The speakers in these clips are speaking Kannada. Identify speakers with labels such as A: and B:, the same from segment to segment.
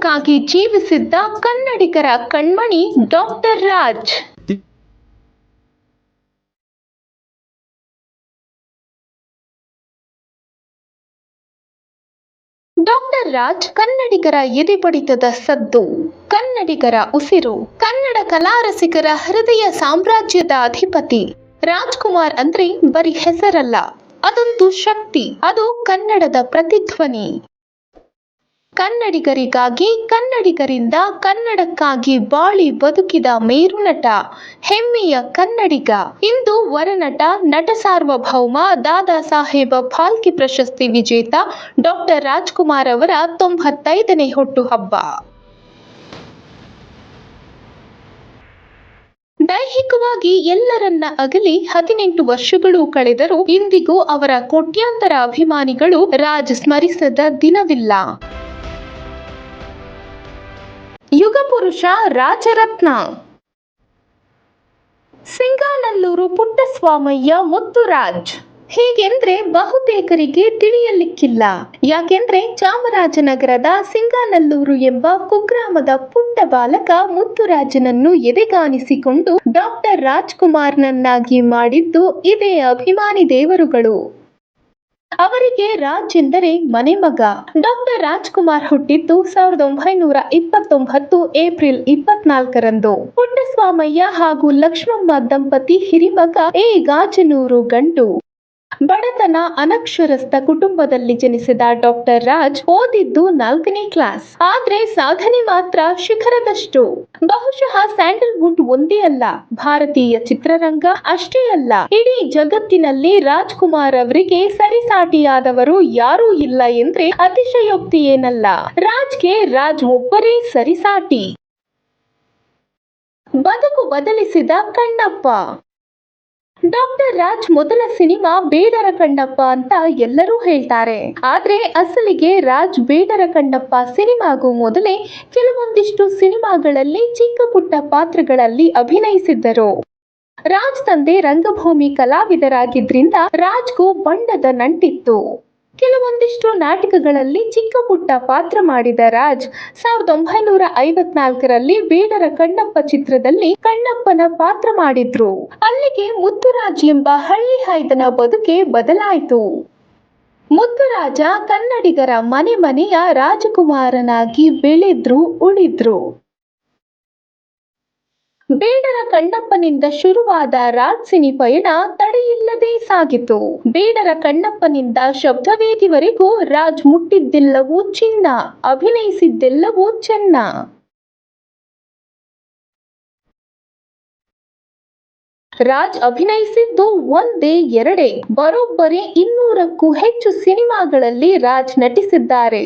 A: ಕನ್ನಡಕ್ಕಾಗಿ ಜೀವಿಸಿದ್ದ ಕನ್ನಡಿಗರ ಕಣ್ಮಣಿ ಡಾಕ್ಟರ್ ರಾಜ್. ಡಾಕ್ಟರ್ ರಾಜ್ ಕನ್ನಡಿಗರ ಎದೆಬಡಿತದ ಸದ್ದು, ಕನ್ನಡಿಗರ ಉಸಿರು, ಕನ್ನಡ ಕಲಾರಸಿಕರ ಹೃದಯ ಸಾಮ್ರಾಜ್ಯದ ಅಧಿಪತಿ. ರಾಜ್ಕುಮಾರ್ ಅಂದ್ರೆ ಬರೀ ಹೆಸರಲ್ಲ, ಅದೊಂದು ಶಕ್ತಿ. ಅದು ಕನ್ನಡದ ಪ್ರತಿಧ್ವನಿ. ಕನ್ನಡಿಗರಿಗಾಗಿ, ಕನ್ನಡಿಗರಿಂದ, ಕನ್ನಡಕ್ಕಾಗಿ ಬಾಳಿ ಬದುಕಿದ ಮೇರುನಟ, ಹೆಮ್ಮೆಯ ಕನ್ನಡಿಗ. ಇಂದು ವರನಟ, ನಟ ಸಾರ್ವಭೌಮ, ದಾದಾ ಸಾಹೇಬ ಫಾಲ್ಕೆ ಪ್ರಶಸ್ತಿ ವಿಜೇತ ಡಾಕ್ಟರ್ ರಾಜ್ಕುಮಾರ್ ಅವರ 95ನೇ ಹುಟ್ಟುಹಬ್ಬ. ದೈಹಿಕವಾಗಿ ಎಲ್ಲರನ್ನ ಅಗಲಿ 18 ವರ್ಷಗಳು ಕಳೆದರೂ ಇಂದಿಗೂ ಅವರ ಕೋಟ್ಯಾಂತರ ಅಭಿಮಾನಿಗಳು ರಾಜ್ ಸ್ಮರಿಸದ ದಿನವಿಲ್ಲ. ಯುಗ ಪುರುಷ, ರಾಜರತ್ನ. ಸಿಂಗಾನಲ್ಲೂರು ಪುಟ್ಟಸ್ವಾಮಯ್ಯ ಮುತ್ತುರಾಜ್ ಹೀಗೆಂದ್ರೆ ಬಹುತೇಕರಿಗೆ ತಿಳಿಯಲಿಕ್ಕಿಲ್ಲ. ಯಾಕೆಂದ್ರೆ ಚಾಮರಾಜನಗರದ ಸಿಂಗಾನಲ್ಲೂರು ಎಂಬ ಕುಗ್ರಾಮದ ಪುಟ್ಟ ಬಾಲಕ ಮುತ್ತುರಾಜನನ್ನು ಎದೆಗಾನಿಸಿಕೊಂಡು ಡಾಕ್ಟರ್ ರಾಜ್ಕುಮಾರ್ನನ್ನಾಗಿ ಮಾಡಿದ್ದು ಇದೇ ಅಭಿಮಾನಿ ದೇವರುಗಳು. ಅವರಿಗೆ ರಾಜ್ ಎಂದರೆ ಮನೆ ಮಗ. ಡಾಕ್ಟರ್ ರಾಜ್ಕುಮಾರ್ ಹುಟ್ಟಿದ್ದು 1929 ಏಪ್ರಿಲ್ 24ರಂದು. ಪುಟ್ಟಸ್ವಾಮಯ್ಯ ಹಾಗೂ ಲಕ್ಷ್ಮಮ್ಮ ದಂಪತಿ ಹಿರಿಮಗ. ಗಾಜನೂರು ಗಂಡು. ಬಡತನ, ಅನಕ್ಷರಸ್ಥ ಕುಟುಂಬದಲ್ಲಿ ಜನಿಸಿದ ಡಾಕ್ಟರ್ ರಾಜ್ ಓದಿದ್ದು 4ನೇ ಕ್ಲಾಸ್. ಆದ್ರೆ ಸಾಧನೆ ಮಾತ್ರ ಶಿಖರದಷ್ಟು. ಬಹುಶಃ ಸ್ಯಾಂಡಲ್ವುಡ್ ಒಂದೇ ಅಲ್ಲ, ಭಾರತೀಯ ಚಿತ್ರರಂಗ ಅಷ್ಟೇ ಅಲ್ಲ, ಇಡೀ ಜಗತ್ತಿನಲ್ಲಿ ರಾಜ್ಕುಮಾರ್ ಅವರಿಗೆ ಸರಿಸಾಟಿಯಾದವರು ಯಾರೂ ಇಲ್ಲ ಎಂದ್ರೆ ಅತಿಶಯೋಕ್ತಿ ಏನಲ್ಲ. ರಾಜ್ಗೆ ರಾಜ್ ಒಬ್ಬರೇ ಸರಿಸಾಟಿ. ಬದುಕು ಬದಲಿಸಿದ ಕಣ್ಣಪ್ಪ. ಡಾಕ್ಟರ್ ರಾಜ್ ಮೊದಲ ಸಿನಿಮಾ ಬೇಡರ ಕಣ್ಣಪ್ಪ ಅಂತ ಎಲ್ಲರೂ ಹೇಳ್ತಾರೆ. ಆದ್ರೆ ಅಸಲಿಗೆ ರಾಜ್ ಬೇಡರ ಕಣ್ಣಪ್ಪ ಸಿನಿಮಾಗೂ ಮೊದಲೇ ಕೆಲವೊಂದಿಷ್ಟು ಸಿನಿಮಾಗಳಲ್ಲಿ ಚಿಕ್ಕ ಪುಟ್ಟ ಪಾತ್ರಗಳಲ್ಲಿ ಅಭಿನಯಿಸಿದ್ದರು. ರಾಜ್ ತಂದೆ ರಂಗಭೂಮಿ ಕಲಾವಿದರಾಗಿದ್ರಿಂದ ರಾಜ್ಗೂ ಬಣ್ಣದ ನಂಟಿತ್ತು. ಕೆಲವೊಂದಿಷ್ಟು ನಾಟಕಗಳಲ್ಲಿ ಚಿಕ್ಕ ಪುಟ್ಟ ಪಾತ್ರ ಮಾಡಿದ ರಾಜ್ 1954ರಲ್ಲಿ ಬೇಡರ ಕಣ್ಣಪ್ಪ ಚಿತ್ರದಲ್ಲಿ ಕಣ್ಣಪ್ಪನ ಪಾತ್ರ ಮಾಡಿದ್ರು. ಅಲ್ಲಿಗೆ ಮುತ್ತುರಾಜ್ ಎಂಬ ಹಳ್ಳಿ ಹಾಯ್ದನ ಬದುಕೆ ಬದಲಾಯಿತು. ಮುತ್ತುರಾಜ ಕನ್ನಡಿಗರ ಮನೆ ಮನೆಯ ರಾಜಕುಮಾರನಾಗಿ ಬೆಳೆದ್ರು, ಉಳಿದ್ರು. ಬೇಡರ ಕಣ್ಣಪ್ಪನಿಂದ ಶುರುವಾದ ರಾಜ್ ಸಿನಿ ಪಯಣ ತಡೆಯಿಲ್ಲದೆ ಸಾಗಿತು. ಬೇಡರ ಕಣ್ಣಪ್ಪನಿಂದ ಶಬ್ದವೇದಿವರೆಗೂ ರಾಜ್ ಮುಟ್ಟಿದ್ದೆಲ್ಲವೂ ಚಿನ್ನ, ಅಭಿನಯಿಸಿದ್ದೆಲ್ಲವೂ ಚೆನ್ನ. ರಾಜ್ ಅಭಿನಯಿಸಿದ್ದು ಒಂದೇ ಎರಡೇ, ಬರೋಬ್ಬರಿ 200ಕ್ಕೂ ಹೆಚ್ಚು ಸಿನಿಮಾಗಳಲ್ಲಿ ರಾಜ್ ನಟಿಸಿದ್ದಾರೆ.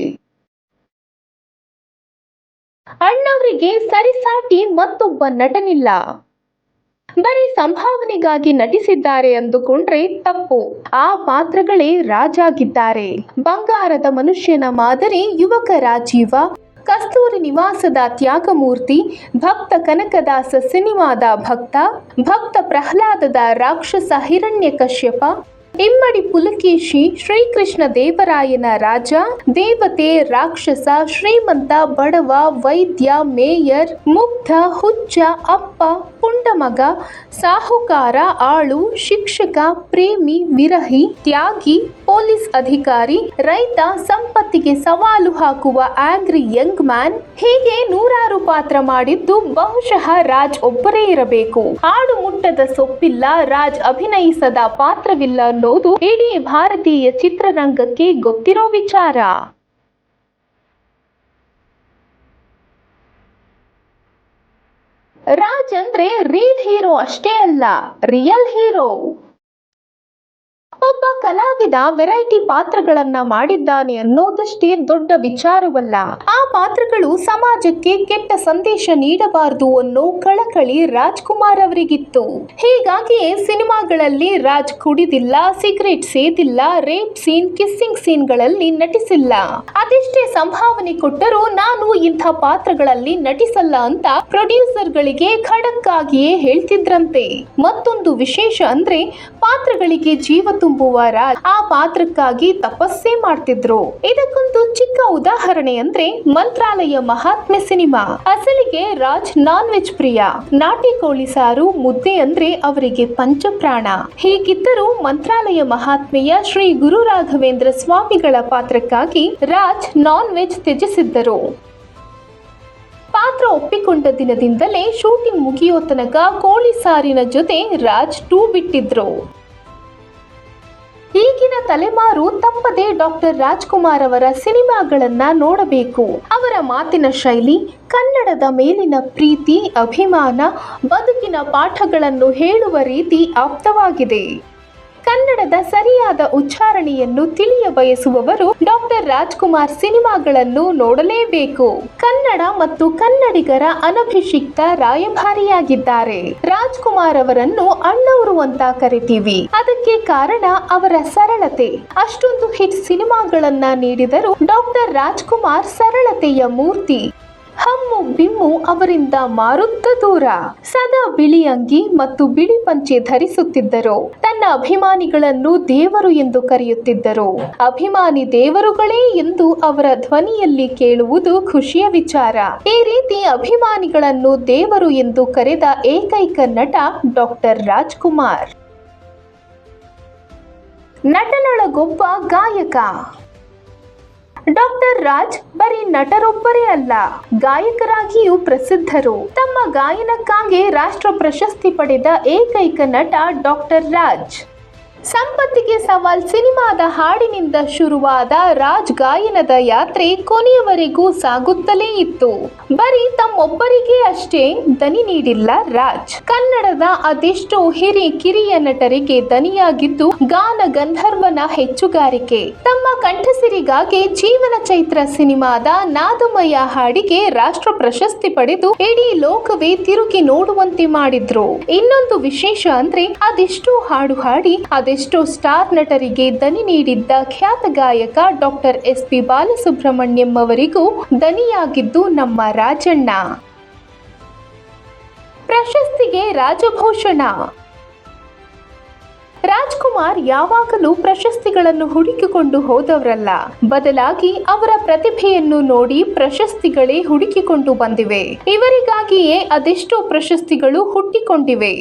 A: ಅಣ್ಣವರಿಗೆ ಸರಿಸಾಟಿ ಮತ್ತೊಬ್ಬ ನಟನಿಲ್ಲ. ಬರೀ ಸಂಭಾವನೆಗಾಗಿ ನಟಿಸಿದ್ದಾರೆ ಅಂದುಕೊಂಡ್ರೆ ತಪ್ಪು. ಆ ಪಾತ್ರಗಳೇ ರಾಜ್ ಆಗಿದ್ದಾರೆ. ಬಂಗಾರದ ಮನುಷ್ಯನ ಮಾದರಿ ಯುವಕ ರಾಜೀವ, ಕಸ್ತೂರಿ ನಿವಾಸದ ತ್ಯಾಗಮೂರ್ತಿ, ಭಕ್ತ ಕನಕದಾಸ ಸಿನಿಮಾದ ಭಕ್ತ, ಭಕ್ತ ಪ್ರಹ್ಲಾದದ ರಾಕ್ಷಸ ಹಿರಣ್ಯಕಶ್ಯಪ, ಇಮ್ಮಡಿ ಪುಲಕೇಶಿ, ಶ್ರೀಕೃಷ್ಣ ದೇವರಾಯನ ರಾಜ, ದೇವತೆ, ರಾಕ್ಷಸ, ಶ್ರೀಮಂತ, ಬಡವ, ವೈದ್ಯ, ಮೇಯರ್, ಮುಗ್ಧ, ಹುಚ್ಚ, ಅಪ್ಪ, ಪುಂಡಮಗ, ಸಾಹುಕಾರ, ಆಳು, ಶಿಕ್ಷಕ, ಪ್ರೇಮಿ, ವಿರಹಿ, ತ್ಯಾಗಿ, ಪೊಲೀಸ್ ಅಧಿಕಾರಿ, ರೈತ, ಸಂಪತ್ತಿಗೆ ಸವಾಲು ಹಾಕುವ ಆಂಗ್ರಿ ಯಂಗ್ ಮ್ಯಾನ್, ಹೀಗೆ ನೂರಾರು ಪಾತ್ರ ಮಾಡಿದ್ದು ಬಹುಶಃ ರಾಜ್ ಒಬ್ಬರೇ ಇರಬೇಕು. ಆಡು ಮುಟ್ಟದ ಸೊಪ್ಪಿಲ್ಲ, ರಾಜ್ ಅಭಿನಯಿಸದ ಪಾತ್ರವಿಲ್ಲ ಅನ್ನೋದು ಇಡೀ ಭಾರತೀಯ ಚಿತ್ರರಂಗಕ್ಕೆ ಗೊತ್ತಿರೋ ವಿಚಾರ. ರಾಜ್ ಅಂದ್ರೆ ರೀಲ್ ಹೀರೋ ಅಷ್ಟೇ ಅಲ್ಲ, ರಿಯಲ್ ಹೀರೋ. ಒಬ್ಬ ಕಲಾವಿದ ವೆರೈಟಿ ಪಾತ್ರಗಳನ್ನ ಮಾಡಿದ್ದಾನೆ ಅನ್ನೋದಷ್ಟೇ ದೊಡ್ಡ ವಿಚಾರವಲ್ಲ. ಆ ಪಾತ್ರಗಳು ಸಮಾಜಕ್ಕೆ ಕೆಟ್ಟ ಸಂದೇಶ ನೀಡಬಾರದು ಅನ್ನೋ ಕಳಕಳಿ ರಾಜ್ಕುಮಾರ್ ಅವರಿಗಿತ್ತು. ಹೀಗಾಗಿಯೇ ಸಿನಿಮಾಗಳಲ್ಲಿ ರಾಜ್ ಕುಡಿದಿಲ್ಲ, ಸಿಗರೇಟ್ ಸೇದಿಲ್ಲ, ರೇಪ್ ಸೀನ್, ಕಿಸ್ಸಿಂಗ್ ಸೀನ್ಗಳಲ್ಲಿ ನಟಿಸಿಲ್ಲ. ಅದೆಷ್ಟೇ ಸಂಭಾವನೆ ಕೊಟ್ಟರೂ ನಾನು ಇಂಥ ಪಾತ್ರಗಳಲ್ಲಿ ನಟಿಸಲ್ಲ ಅಂತ ಪ್ರೊಡ್ಯೂಸರ್ಗಳಿಗೆ ಖಡಕ್ ಆಗಿಯೇ ಹೇಳ್ತಿದ್ರಂತೆ. ಮತ್ತೊಂದು ವಿಶೇಷ ಅಂದ್ರೆ ಪಾತ್ರಗಳಿಗೆ ಜೀವ ತುಂಬುವ ರಾಜ್ ಆ ಪಾತ್ರಕ್ಕಾಗಿ ತಪಸ್ಸೇ ಮಾಡ್ತಿದ್ರು. ಇದಕ್ಕೊಂದು ಚಿಕ್ಕ ಉದಾಹರಣೆ ಅಂದ್ರೆ ಮಂತ್ರಾಲಯ ಮಹಾತ್ಮೆ ಸಿನಿಮಾ. ಅಸಲಿಗೆ ರಾಜ್ ನಾನ್ ವೆಜ್ ಪ್ರಿಯ. ನಾಟಿ ಕೋಳಿ ಸಾರು, ಮುದ್ದೆ ಅಂದ್ರೆ ಅವರಿಗೆ ಪಂಚಪ್ರಾಣ. ಹೀಗಿದ್ದರೂ ಮಂತ್ರಾಲಯ ಮಹಾತ್ಮೆಯ ಶ್ರೀ ಗುರು ರಾಘವೇಂದ್ರ ಸ್ವಾಮಿಗಳ ಪಾತ್ರಕ್ಕಾಗಿ ರಾಜ್ ನಾನ್ ವೆಜ್ ತ್ಯಜಿಸಿದ್ದರು. ಪಾತ್ರ ಒಪ್ಪಿಕೊಂಡ ದಿನದಿಂದಲೇ ಶೂಟಿಂಗ್ ಮುಗಿಯೋ ತನಕ ಕೋಳಿ ಸಾರಿನ ಜೊತೆ ರಾಜ್ ಟೂ ಬಿಟ್ಟಿದ್ರು. ಈಗಿನ ತಲೆಮಾರು ತಪ್ಪದೆ ಡಾಕ್ಟರ್ ರಾಜ್ಕುಮಾರ್ ಅವರ ಸಿನಿಮಾಗಳನ್ನ ನೋಡಬೇಕು. ಅವರ ಮಾತಿನ ಶೈಲಿ, ಕನ್ನಡದ ಮೇಲಿನ ಪ್ರೀತಿ, ಅಭಿಮಾನ, ಬದುಕಿನ ಪಾಠಗಳನ್ನು ಹೇಳುವ ರೀತಿ ಆಪ್ತವಾಗಿದೆ. ಕನ್ನಡದ ಸರಿಯಾದ ಉಚ್ಚಾರಣೆಯನ್ನು ತಿಳಿಯ ಬಯಸುವವರು ಡಾಕ್ಟರ್ ರಾಜ್ಕುಮಾರ್ ಸಿನಿಮಾಗಳನ್ನು ನೋಡಲೇಬೇಕು. ಕನ್ನಡ ಮತ್ತು ಕನ್ನಡಿಗರ ಅನಭಿಷಿಕ್ತ ರಾಯಭಾರಿಯಾಗಿದ್ದಾರೆ. ರಾಜ್ಕುಮಾರ್ ಅವರನ್ನು ಅಣ್ಣವರು ಅಂತ ಕರಿತೀವಿ. ಅದಕ್ಕೆ ಕಾರಣ ಅವರ ಸರಳತೆ. ಅಷ್ಟೊಂದು ಹಿಟ್ ಸಿನಿಮಾಗಳನ್ನ ನೀಡಿದರೂ ಡಾಕ್ಟರ್ ರಾಜ್ಕುಮಾರ್ ಸರಳತೆಯ ಮೂರ್ತಿ. ಹಮ್ಮು ಬಿಮ್ಮು ಅವರಿಂದ ಮಾರುತ್ತ ದೂರ. ಸದಾ ಬಿಳಿ ಅಂಗಿ ಮತ್ತು ಬಿಳಿ ಪಂಚೆ ಧರಿಸುತ್ತಿದ್ದರು. ತನ್ನ ಅಭಿಮಾನಿಗಳನ್ನು ದೇವರು ಎಂದು ಕರೆಯುತ್ತಿದ್ದರು. ಅಭಿಮಾನಿ ದೇವರುಗಳೇ ಎಂದು ಅವರ ಧ್ವನಿಯಲ್ಲಿ ಕೇಳುವುದು ಖುಷಿಯ ವಿಚಾರ. ಈ ರೀತಿ ಅಭಿಮಾನಿಗಳನ್ನು ದೇವರು ಎಂದು ಕರೆದ ಏಕೈಕ ನಟ ಡಾಕ್ಟರ್ ರಾಜ್ಕುಮಾರ್. ನಟನೊಳಗೊಬ್ಬ ಗಾಯಕ. ಡಾಕ್ಟರ್ ರಾಜ್ ಬರೀ ನಟರೊಬ್ಬರೇ ಅಲ್ಲ, ಗಾಯಕರಾಗಿಯೂ ಪ್ರಸಿದ್ಧರು. ತಮ್ಮ ಗಾಯನಕ್ಕಾಗಿ ರಾಷ್ಟ್ರ ಪ್ರಶಸ್ತಿ ಪಡೆದ ಏಕೈಕ ನಟ ಡಾಕ್ಟರ್ ರಾಜ್. ಸಂಪತ್ತಿಗೆ ಸವಾಲ್ ಸಿನಿಮಾದ ಹಾಡಿನಿಂದ ಶುರುವಾದ ರಾಜ್ ಗಾಯನದ ಯಾತ್ರೆ ಕೊನೆಯವರೆಗೂ ಸಾಗುತ್ತಲೇ ಇತ್ತು. ಬರೀ ತಮ್ಮೊಬ್ಬರಿಗೆ ಅಷ್ಟೇ ದನಿ ನೀಡಿಲ್ಲ ರಾಜ್. ಕನ್ನಡದ ಅದೆಷ್ಟೋ ಕಿರಿಯ ನಟರಿಗೆ ದನಿಯಾಗಿದ್ದು ಗಾನ ಗಂಧರ್ವನ ಹೆಚ್ಚುಗಾರಿಕೆ. ತಮ್ಮ ಕಂಠಸಿರಿಗಾಗಿ ಜೀವನ ಚೈತ್ರ ಸಿನಿಮಾದ ನಾದಮಯ ಹಾಡಿಗೆ ರಾಷ್ಟ್ರ ಪ್ರಶಸ್ತಿ ಪಡೆದು ಇಡೀ ಲೋಕವೇ ತಿರುಗಿ ನೋಡುವಂತೆ ಮಾಡಿದ್ರು. ಇನ್ನೊಂದು ವಿಶೇಷ ಅಂದ್ರೆ ಅದೆಷ್ಟೋ ಹಾಡು ಹಾಡಿ ಅದೆಷ್ಟೋ ಸ್ಟಾರ್ ನಟರಿಗೆ ದನಿ ನೀಡಿದ್ದ ಖ್ಯಾತ ಗಾಯಕ ಡಾಕ್ಟರ್ ಎಸ್.ಪಿ. ಬಾಲಸುಬ್ರಹ್ಮಣ್ಯಂ ಅವರಿಗೂ ದನಿಯಾಗಿದ್ದು ನಮ್ಮ ರಾಜಣ್ಣ. ಪ್ರಶಸ್ತಿಗೆ ರಾಜಭೂಷಣ. ರಾಜ್ಕುಮಾರ್ ಯಾವಾಗಲೂ ಪ್ರಶಸ್ತಿಗಳನ್ನು ಹುಡುಕಿಕೊಂಡು ಹೋದವರಲ್ಲ. ಬದಲಾಗಿ ಅವರ ಪ್ರತಿಭೆಯನ್ನು ನೋಡಿ ಪ್ರಶಸ್ತಿಗಳೇ ಹುಡುಕಿಕೊಂಡು ಬಂದಿವೆ. ಇವರಿಗಾಗಿಯೇ ಅದೆಷ್ಟೋ ಪ್ರಶಸ್ತಿಗಳು ಹುಟ್ಟಿಕೊಂಡಿವೆ.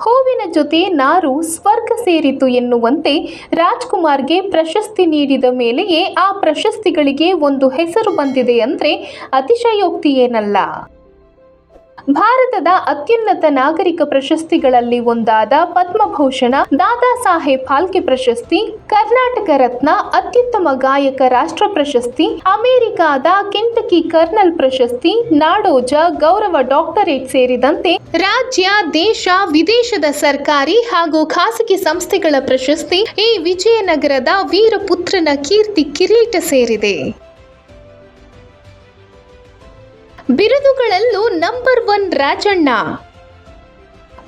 A: ಹೂವಿನ ಜೊತೆ ನಾರು ಸ್ವರ್ಗ ಸೇರಿತು ಎನ್ನುವಂತೆ ರಾಜ್ಕುಮಾರ್ಗೆ ಪ್ರಶಸ್ತಿ ನೀಡಿದ ಮೇಲೆಯೇ ಆ ಪ್ರಶಸ್ತಿಗಳಿಗೆ ಒಂದು ಹೆಸರು ಬಂದಿದೆ ಅಂದ್ರೆ ಅತಿಶಯೋಕ್ತಿ ಏನಲ್ಲ. ಭಾರತದ ಅತ್ಯುನ್ನತ ನಾಗರಿಕ ಪ್ರಶಸ್ತಿಗಳಲ್ಲಿ ಒಂದಾದ ಪದ್ಮಭೂಷಣ, ದಾದಾ ಸಾಹೇಬ್ ಫಾಲ್ಕೆ ಪ್ರಶಸ್ತಿ, ಕರ್ನಾಟಕ ರತ್ನ, ಅತ್ಯುತ್ತಮ ಗಾಯಕ ರಾಷ್ಟ್ರ ಪ್ರಶಸ್ತಿ, ಅಮೆರಿಕಾದ ಕೆಂಟಕಿ ಕರ್ನಲ್ ಪ್ರಶಸ್ತಿ, ನಾಡೋಜ ಗೌರವ ಡಾಕ್ಟರೇಟ್ ಸೇರಿದಂತೆ ರಾಜ್ಯ, ದೇಶ, ವಿದೇಶದ ಸರ್ಕಾರಿ ಹಾಗೂ ಖಾಸಗಿ ಸಂಸ್ಥೆಗಳ ಪ್ರಶಸ್ತಿ ಈ ವಿಜಯನಗರದ ವೀರಪುತ್ರನ ಕೀರ್ತಿ ಕಿರೀಟ ಸೇರಿದೆ. ಬಿರುದುಗಳಲ್ಲೂ ನಂಬರ್ 1 ರಾಜಣ್ಣ.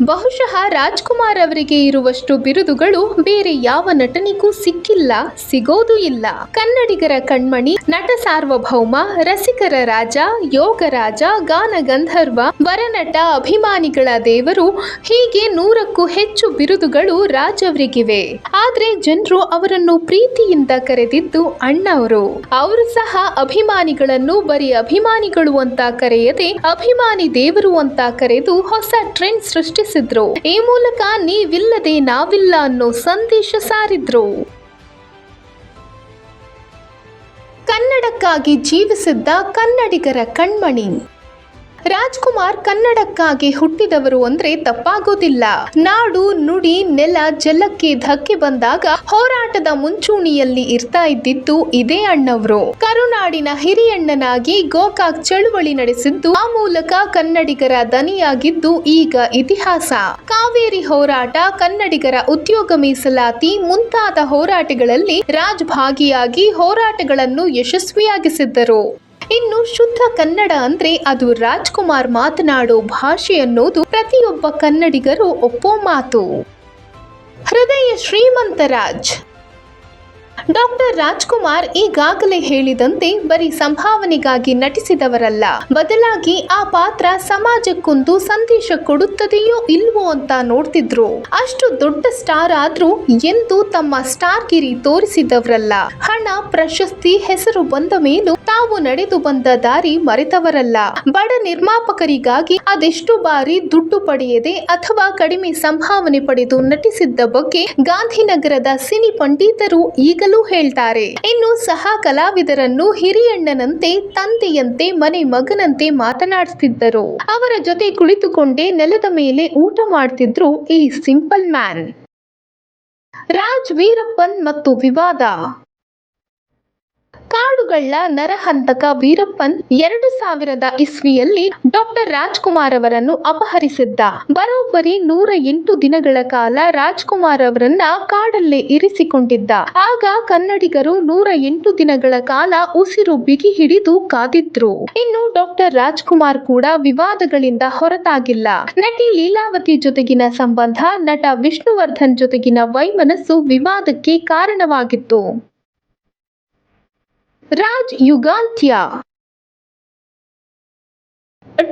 A: ಬಹುಶಃ ರಾಜ್ಕುಮಾರ್ ಅವರಿಗೆ ಇರುವಷ್ಟು ಬಿರುದುಗಳು ಬೇರೆ ಯಾವ ನಟನಿಗೂ ಸಿಕ್ಕಿಲ್ಲ, ಸಿಗೋದು ಇಲ್ಲ. ಕನ್ನಡಿಗರ ಕಣ್ಮಣಿ, ನಟ ಸಾರ್ವಭೌಮ, ರಸಿಕರ ರಾಜ, ಯೋಗರಾಜ, ಗಾನ ಗಂಧರ್ವ, ವರನಟ, ಅಭಿಮಾನಿಗಳ ದೇವರು, ಹೀಗೆ 100ಕ್ಕೂ ಹೆಚ್ಚು ಬಿರುದುಗಳು ರಾಜ್ ಅವರಿಗಿವೆ. ಆದ್ರೆ ಜನರು ಅವರನ್ನು ಪ್ರೀತಿಯಿಂದ ಕರೆದಿದ್ದು ಅಣ್ಣವರು. ಅವರು ಸಹ ಅಭಿಮಾನಿಗಳನ್ನು ಬರೀ ಅಭಿಮಾನಿಗಳು ಅಂತ ಕರೆಯದೆ ಅಭಿಮಾನಿ ದೇವರು ಅಂತ ಕರೆದು ಹೊಸ ಟ್ರೆಂಡ್ ಸೃಷ್ಟಿಸಿದ್ರು. ಈ ಮೂಲಕ ನೀವಿಲ್ಲದೆ ನಾವಿಲ್ಲ ಅನ್ನೋ ಸಂದೇಶ ಸಾರಿದ್ರು. ಕನ್ನಡಕ್ಕಾಗಿ ಜೀವಿಸಿದ್ದ ಕನ್ನಡಿಗರ ಕಣ್ಮಣಿ. ರಾಜ್ಕುಮಾರ್ ಕನ್ನಡಕ್ಕಾಗಿ ಹುಟ್ಟಿದವರು ಅಂದ್ರೆ ತಪ್ಪಾಗೋದಿಲ್ಲ. ನಾಡು, ನುಡಿ, ನೆಲ, ಜಲಕ್ಕೆ ಧಕ್ಕೆ ಬಂದಾಗ ಹೋರಾಟದ ಮುಂಚೂಣಿಯಲ್ಲಿ ಇರ್ತಾ ಇದ್ದಿದ್ದು ಇದೇ ಅಣ್ಣವರು. ಕರುನಾಡಿನ ಹಿರಿಯಣ್ಣನಾಗಿ ಗೋಕಾಕ್ ಚಳುವಳಿ ನಡೆಸಿದ್ದು, ಆ ಮೂಲಕ ಕನ್ನಡಿಗರ ದನಿಯಾಗಿದ್ದು ಈಗ ಇತಿಹಾಸ. ಕಾವೇರಿ ಹೋರಾಟ, ಕನ್ನಡಿಗರ ಉದ್ಯೋಗ ಮೀಸಲಾತಿ ಮುಂತಾದ ಹೋರಾಟಗಳಲ್ಲಿ ರಾಜ್ ಭಾಗಿಯಾಗಿ ಹೋರಾಟಗಳನ್ನು ಯಶಸ್ವಿಯಾಗಿಸಿದ್ದರು. ಇನ್ನು ಶುದ್ಧ ಕನ್ನಡ ಅಂದ್ರೆ ಅದು ರಾಜ್ಕುಮಾರ್ ಮಾತನಾಡೋ ಭಾಷೆ ಅನ್ನೋದು ಪ್ರತಿಯೊಬ್ಬ ಕನ್ನಡಿಗರು ಒಪ್ಪೋ ಮಾತು. ಹೃದಯ ಶ್ರೀಮಂತ ರಾಜ್. ಡಾಕ್ಟರ್ ರಾಜ್ಕುಮಾರ್ ಈಗಾಗಲೇ ಹೇಳಿದಂತೆ ಬರೀ ಸಂಭಾವನೆಗಾಗಿ ನಟಿಸಿದವರಲ್ಲ, ಬದಲಾಗಿ ಆ ಪಾತ್ರ ಸಮಾಜಕ್ಕೊಂದು ಸಂದೇಶ ಕೊಡುತ್ತದೆಯೋ ಇಲ್ವೋ ಅಂತ ನೋಡ್ತಿದ್ರು. ಅಷ್ಟು ದೊಡ್ಡ ಸ್ಟಾರ್ ಆದ್ರೂ ಎಂದು ತಮ್ಮ ಸ್ಟಾರ್ ಗಿರಿ ತೋರಿಸಿದವರಲ್ಲ. ಹಣ, ಪ್ರಶಸ್ತಿ, ಹೆಸರು ಬಂದ ಮೇಲೂ ತಾವು ನಡೆದು ಬಂದ ದಾರಿ ಮರೆತವರಲ್ಲ. ಬಡ ನಿರ್ಮಾಪಕರಿಗಾಗಿ ಅದೆಷ್ಟು ಬಾರಿ ದುಡ್ಡು ಪಡೆಯದೆ ಅಥವಾ ಕಡಿಮೆ ಸಂಭಾವನೆ ಪಡೆದು ನಟಿಸಿದ್ದ ಬಗ್ಗೆ ಗಾಂಧಿನಗರದ ಸಿನಿ ಪಂಡಿತರು ಈಗಲೂ ಹೇಳ್ತಾರೆ. ಇನ್ನು ಸಹ ಕಲಾವಿದರನ್ನು ಹಿರಿಯಣ್ಣನಂತೆ, ತಂದೆಯಂತೆ, ಮನೆ ಮಗನಂತೆ ಮಾತನಾಡಿಸುತ್ತಿದ್ದರು. ಅವರ ಜೊತೆ ಕುಳಿತುಕೊಂಡೇ ನೆಲದ ಮೇಲೆ ಊಟ ಮಾಡ್ತಿದ್ರು ಈ ಸಿಂಪಲ್ ಮ್ಯಾನ್. ರಾಜ್ ವೀರಪ್ಪನ್ ಮತ್ತು ವಿವಾದ. ಕಾಡುಗಳ್ಳ ನರಹಂತಕ ವೀರಪ್ಪನ್ 2000 ಇಸ್ವಿಯಲ್ಲಿ ಡಾಕ್ಟರ್ ರಾಜ್ಕುಮಾರ್ ಅವರನ್ನು ಅಪಹರಿಸಿದ್ದ. ಬರೋಬ್ಬರಿ 108 ದಿನಗಳ ಕಾಲ ರಾಜ್ಕುಮಾರ್ ಅವರನ್ನ ಕಾಡಲ್ಲೇ ಇರಿಸಿಕೊಂಡಿದ್ದ. ಆಗ ಕನ್ನಡಿಗರು 108 ದಿನಗಳ ಕಾಲ ಉಸಿರು ಬಿಗಿ ಹಿಡಿದು ಕಾದಿದ್ರು. ಇನ್ನು ಡಾಕ್ಟರ್ ರಾಜ್ಕುಮಾರ್ ಕೂಡ ವಿವಾದಗಳಿಂದ ಹೊರತಾಗಿಲ್ಲ. ನಟಿ ಲೀಲಾವತಿ ಜೊತೆಗಿನ ಸಂಬಂಧ, ನಟ ವಿಷ್ಣುವರ್ಧನ್ ಜೊತೆಗಿನ ವೈಮನಸ್ಸು ವಿವಾದಕ್ಕೆ ಕಾರಣವಾಗಿತ್ತು. ರಾಜ್ ಯುಗಾಂತ್ಯ.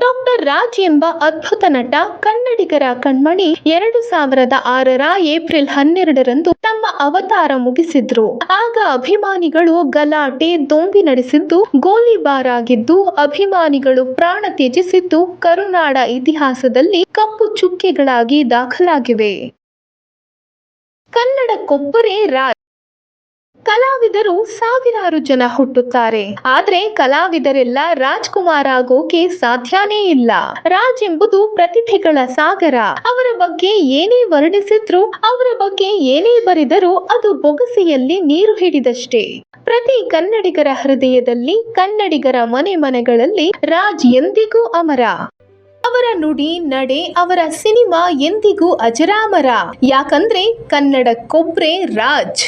A: ಡಾಕ್ಟರ್ ರಾಜ್ ಎಂಬ ಅದ್ಭುತ ನಟ, ಕನ್ನಡಿಗರ ಕಣ್ಮಣಿ 2006ರ ಏಪ್ರಿಲ್ 12ರಂದು ತಮ್ಮ ಅವತಾರ ಮುಗಿಸಿದ್ರು. ಆಗ ಅಭಿಮಾನಿಗಳು ಗಲಾಟೆ, ದೊಂಬಿ ನಡೆಸಿದ್ದು, ಗೋಲಿಬಾರ್ ಆಗಿದ್ದು, ಅಭಿಮಾನಿಗಳು ಪ್ರಾಣ ತ್ಯಜಿಸಿದ್ದು ಕರುನಾಡ ಇತಿಹಾಸದಲ್ಲಿ ಕಪ್ಪು ಚುಕ್ಕೆಗಳಾಗಿ ದಾಖಲಾಗಿವೆ. ಕನ್ನಡಕ್ಕೊಬ್ಬರೇ ರಾಜ್. ಕಲಾವಿದರು ಸಾವಿರಾರು ಜನ ಹುಟ್ಟುತ್ತಾರೆ, ಆದ್ರೆ ಕಲಾವಿದರೆಲ್ಲ ರಾಜ್ಕುಮಾರ್ ಆಗೋಕೆ ಸಾಧ್ಯನೇ ಇಲ್ಲ. ರಾಜ್ ಎಂಬುದು ಪ್ರತಿಭೆಗಳ ಸಾಗರ. ಅವರ ಬಗ್ಗೆ ಏನೇ ವರ್ಣಿಸಿದ್ರು, ಅವರ ಬಗ್ಗೆ ಏನೇ ಬರೆದರೂ ಅದು ಬೊಗಸೆಯಲ್ಲಿ ನೀರು ಹಿಡಿದಷ್ಟೇ. ಪ್ರತಿ ಕನ್ನಡಿಗರ ಹೃದಯದಲ್ಲಿ, ಕನ್ನಡಿಗರ ಮನೆ ಮನೆಗಳಲ್ಲಿ ರಾಜ್ ಎಂದಿಗೂ ಅಮರ. ಅವರ ನುಡಿ, ನಡೆ, ಅವರ ಸಿನಿಮಾ ಎಂದಿಗೂ ಅಜರಾಮರ. ಯಾಕಂದ್ರೆ ಕನ್ನಡಕ್ಕೊಬ್ರೇ ರಾಜ್.